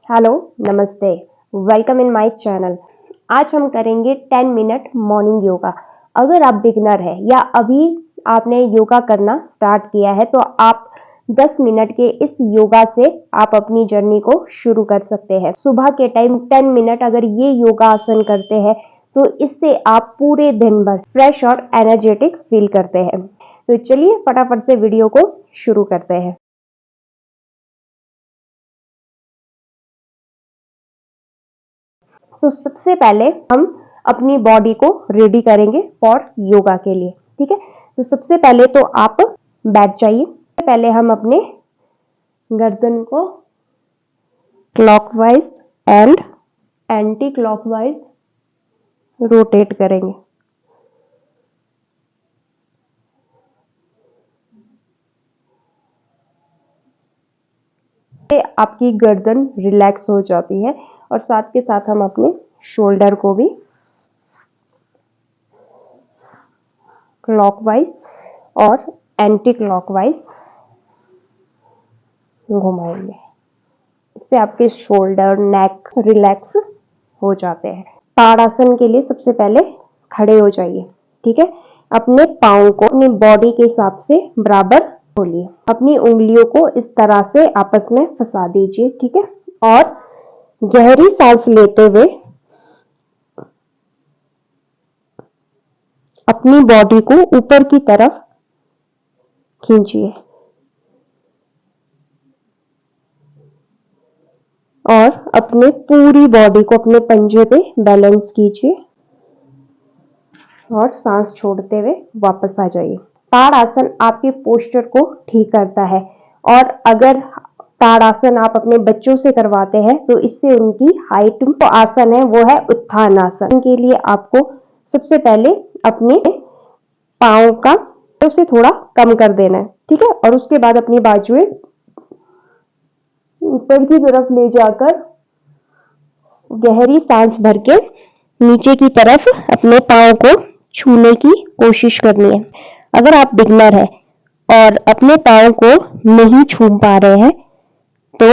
Hello, नमस्ते, welcome in my channel. आज हम करेंगे 10 मिनट मॉर्निंग योगा। अगर आप बिगनर है या अभी आपने योगा करना स्टार्ट किया है तो आप 10 मिनट के इस योगा से आप अपनी जर्नी को शुरू कर सकते हैं। सुबह के टाइम 10 मिनट अगर ये योगा आसन करते हैं तो इससे आप पूरे दिन भर फ्रेश और एनर्जेटिक फील करते हैं। तो चलिए फटाफट से वीडियो को शुरू करते हैं। तो सबसे पहले हम अपनी बॉडी को रेडी करेंगे फॉर योगा के लिए। ठीक है, तो सबसे पहले तो आप बैठ जाइए। पहले हम अपने गर्दन को clockwise and anti clockwise rotate करेंगे। आपकी गर्दन रिलैक्स हो जाती है और साथ के साथ हम अपने शोल्डर को भी क्लॉकवाइज और एंटी क्लॉकवाइज घुमाएंगे। इससे आपके शोल्डर नेक रिलैक्स हो जाते हैं। ताड़ासन के लिए सबसे पहले खड़े हो जाइए। ठीक है, अपने पाँव को अपनी बॉडी के हिसाब से बराबर खोलिए। अपनी उंगलियों को इस तरह से आपस में फंसा दीजिए। ठीक है, और गहरी सांस लेते हुए अपनी बॉडी को ऊपर की तरफ खींचिए और अपने पूरी बॉडी को अपने पंजे पे बैलेंस कीजिए और सांस छोड़ते हुए वापस आ जाइए। ताड़ासन आपके पोस्चर को ठीक करता है और अगर ताड़ासन आप अपने बच्चों से करवाते हैं तो इससे उनकी हाइट तो आसन है वो है उत्थान आसन। के लिए आपको सबसे पहले अपने पाँव का उसे थोड़ा कम कर देना है। ठीक है, और उसके बाद अपनी बाजुएं ऊपर की तरफ ले जाकर गहरी सांस भर के नीचे की तरफ अपने पाँव को छूने की कोशिश करनी है। अगर आप बिगनर है और अपने पाँव को नहीं छू पा रहे हैं तो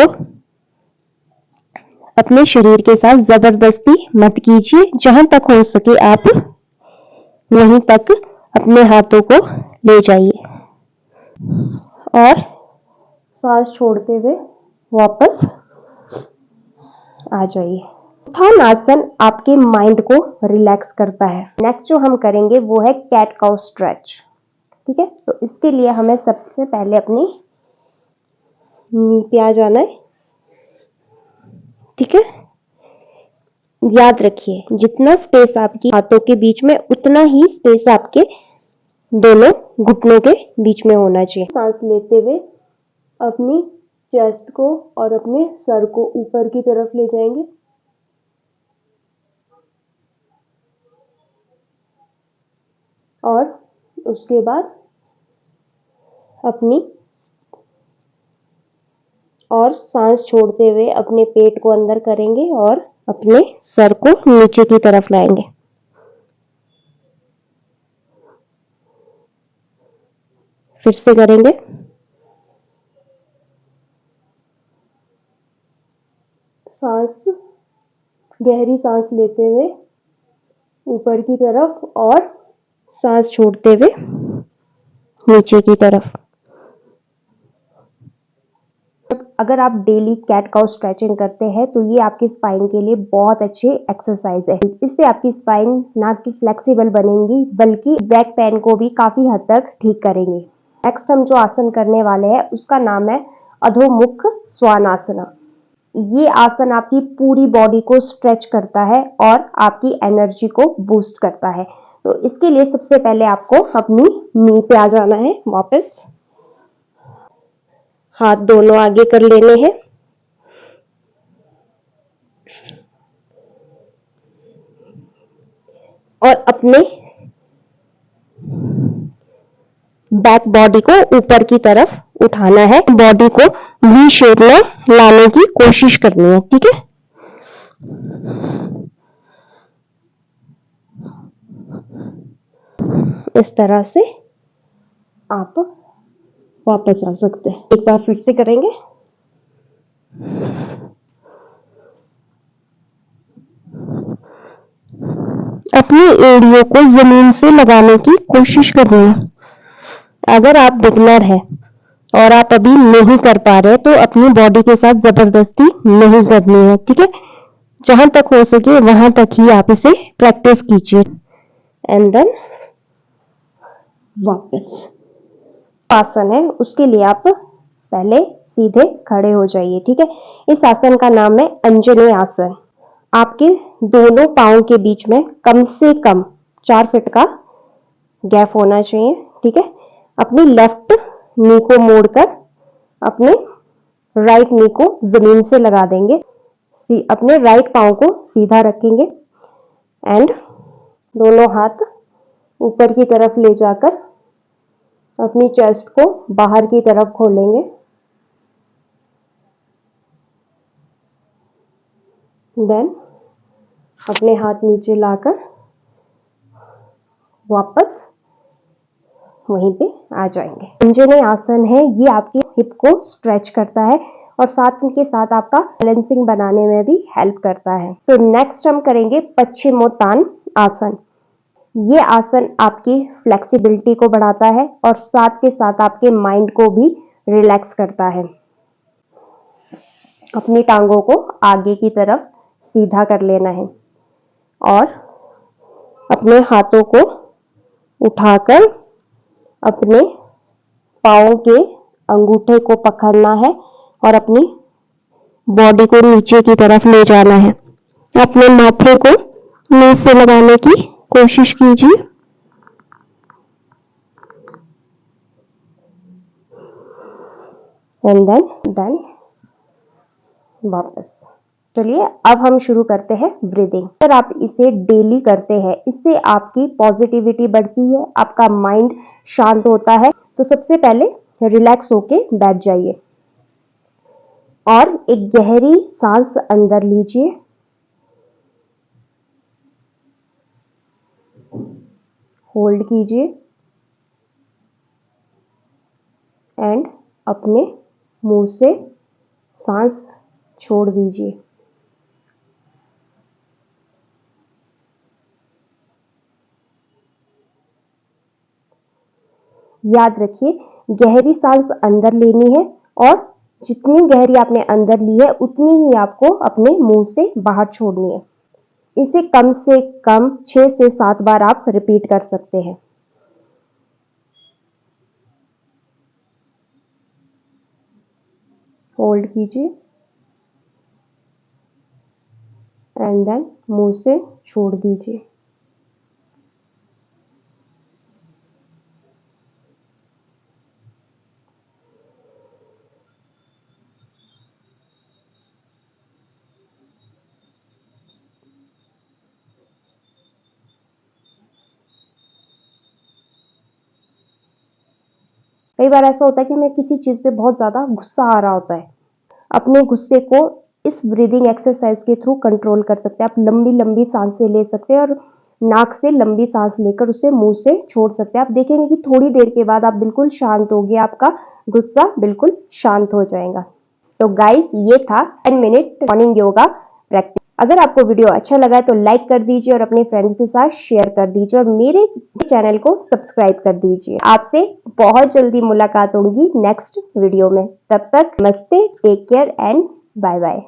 अपने शरीर के साथ जबरदस्ती मत कीजिए। जहां तक हो सके आप वहीं तक अपने हाथों को ले जाइए और सांस छोड़ते हुए वापस आ जाइए। उत्थान आसन आपके माइंड को रिलैक्स करता है। नेक्स्ट जो हम करेंगे वो है कैट काउ स्ट्रेच। ठीक है, तो इसके लिए हमें सबसे पहले अपनी नी पे आ जाना है। ठीक है, याद रखिए जितना स्पेस आपकी हाथों के बीच में उतना ही स्पेस आपके दोनों घुटनों के बीच में होना चाहिए। सांस लेते हुए अपनी चेस्ट को और अपने सर को ऊपर की तरफ ले जाएंगे और उसके बाद अपनी और सांस छोड़ते हुए अपने पेट को अंदर करेंगे और अपने सर को नीचे की तरफ लाएंगे। फिर से करेंगे। सांस गहरी सांस लेते हुए ऊपर की तरफ और सांस छोड़ते हुए नीचे की तरफ। अगर आप डेली कैट काउ स्ट्रेचिंग करते हैं तो ये आपकी स्पाइन के लिए बहुत अच्छी एक्सरसाइज है। इससे आपकी स्पाइन ना कि फ्लेक्सिबल बनेगी बल्कि बैक पेन को भी काफी हद तक ठीक करेंगे। नेक्स्ट हम जो आसन करने वाले हैं उसका नाम है अधोमुख स्वानासना। ये आसन आपकी पूरी बॉडी को स्ट्रेच करता है और आपकी एनर्जी को बूस्ट करता है। तो इसके लिए सबसे पहले आपको अपनी नी पे आ जाना है। वापस हाथ दोनों आगे कर लेने हैं और अपने बैक बॉडी को ऊपर की तरफ उठाना है। बॉडी को वी शेप में लाने की कोशिश करनी है। ठीक है, इस तरह से आप वापस आ सकते हैं। एक बार फिर से करेंगे। अपनी एड़ियों को जमीन से लगाने की कोशिश करनी है। अगर आप बिगनर है और आप अभी नहीं कर पा रहे तो अपनी बॉडी के साथ जबरदस्ती नहीं करनी है, ठीक है। जहां तक हो सके वहां तक ही आप इसे प्रैक्टिस कीजिए। एंड देन वापस आसन है, उसके लिए आप पहले सीधे खड़े हो जाइए, ठीक है। इस आसन का नाम है अंजनेय आसन। आपके दोनों पांव के बीच में कम से कम 4 फीट का गैप होना चाहिए, ठीक है। अपनी लेफ्ट नी को मोड़कर अपने राइट नी को जमीन से लगा देंगे। अपने राइट पांव को सीधा रखेंगे एंड दोनों हाथ ऊपर की तरफ ले जाकर अपनी चेस्ट को बाहर की तरफ खोलेंगे। देन अपने हाथ नीचे लाकर वापस वहीं पे आ जाएंगे। अंजनेय आसन है, ये आपकी हिप को स्ट्रेच करता है और साथ के साथ आपका बैलेंसिंग बनाने में भी हेल्प करता है। तो नेक्स्ट हम करेंगे पश्चिमोत्तान आसन। ये आसन आपकी फ्लेक्सिबिलिटी को बढ़ाता है और साथ के साथ आपके माइंड को भी रिलैक्स करता है। अपनी टांगों को आगे की तरफ सीधा कर लेना है और अपने हाथों को उठाकर अपने पांव के अंगूठे को पकड़ना है और अपनी बॉडी को नीचे की तरफ ले जाना है। अपने माथे को नीचे से लगाने की कोशिश कीजिए। एंड देन वापस। चलिए अब हम शुरू करते हैं ब्रीदिंग। अगर आप इसे डेली करते हैं, इससे आपकी पॉजिटिविटी बढ़ती है, आपका माइंड शांत होता है। तो सबसे पहले रिलैक्स होके बैठ जाइए और एक गहरी सांस अंदर लीजिए, होल्ड कीजिए एंड अपने मुंह से सांस छोड़ दीजिए। याद रखिए, गहरी सांस अंदर लेनी है और जितनी गहरी आपने अंदर ली है उतनी ही आपको अपने मुंह से बाहर छोड़नी है। इसे कम से कम 6 से 7 बार आप रिपीट कर सकते हैं। होल्ड कीजिए एंड देन मुंह से छोड़ दीजिए। कई बार ऐसा होता है कि हमें किसी चीज पे बहुत ज्यादा गुस्सा आ रहा होता है। अपने गुस्से को इस ब्रीदिंग एक्सरसाइज के थ्रू कंट्रोल कर सकते हैं। आप लंबी लंबी सांसें ले सकते हैं और नाक से लंबी सांस लेकर उसे मुंह से छोड़ सकते हैं। आप देखेंगे कि थोड़ी देर के बाद आप बिल्कुल शांत हो गए, आपका गुस्सा बिल्कुल शांत हो जाएगा। तो गाइस, ये था 10 मिनट मॉर्निंग योगा प्रैक्टिस। अगर आपको वीडियो अच्छा लगा है तो लाइक कर दीजिए और अपने फ्रेंड्स के साथ शेयर कर दीजिए और मेरे चैनल को सब्सक्राइब कर दीजिए। आपसे बहुत जल्दी मुलाकात होगी नेक्स्ट वीडियो में। तब तक नमस्ते, take care and bye bye.